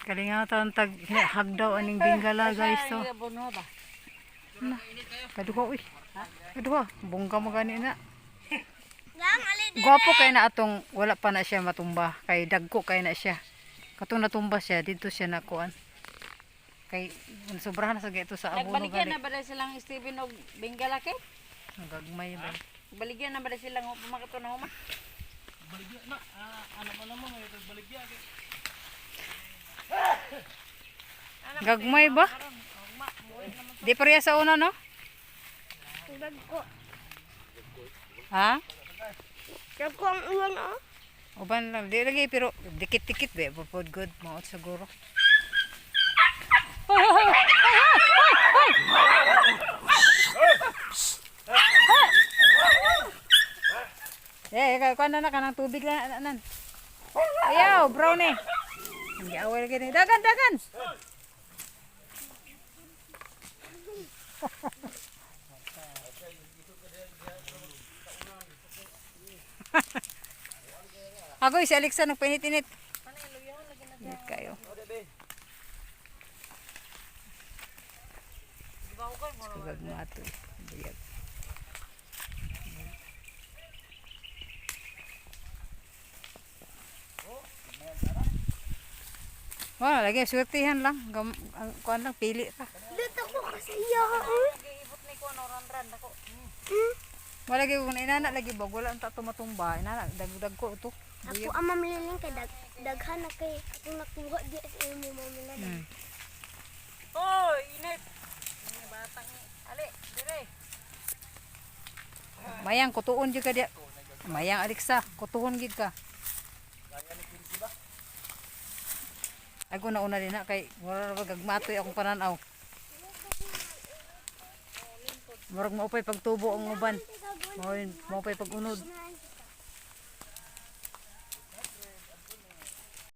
Kalingatan tag hagdaw aning bingala guys to. Na. Kaduha uy. Kaduha, bungka mo gani na. Gwapo kay na atong wala pa na siya matumba kay dagko kay na siya. Katong natumba siya dito siya nakuan. Kay sobrahan na sa gito sa abono gali. Baligyan na ba silang Steven og Bengala kay? Gagmay ba. Baligyan na ba silang pamakato na huma? Baligya na. Ano pa naman ngayon baligya kay. Gagmay ba? Di pareha sa una no? Dagko. Ha? Dagko ang uwan oh. Uban lang di lagi pero dikit-dikit be pod good maot siguro. Kuan na kanang tubig na nan. Ayaw, brownie. Hindi awal gini. Dagan, dagan. Ako si Alexa nagpainit-init. Init kayo. Skagag mo ato. Buyag. Wah, lagi swertihan lang. Kuan lang pili pa. Dito ko kasi yaon. Giibot ni ko no ran ako. Wala lagi kung inana lagi bag wala ta tumatumba. Inana dagdag ko to. Ako ang mamililing kay daghan na kay kung nakuha di sa imo mamililing. Oy, init. Ang batang ali, dire. Mayang kutuon jud ka dia. Mayang Alexa, kutuhon gid ka. Ako na una din na kay mura ra gagmatoy akong pananaw. Murag maupay pagtubo ang uban. Maupay pag-unod.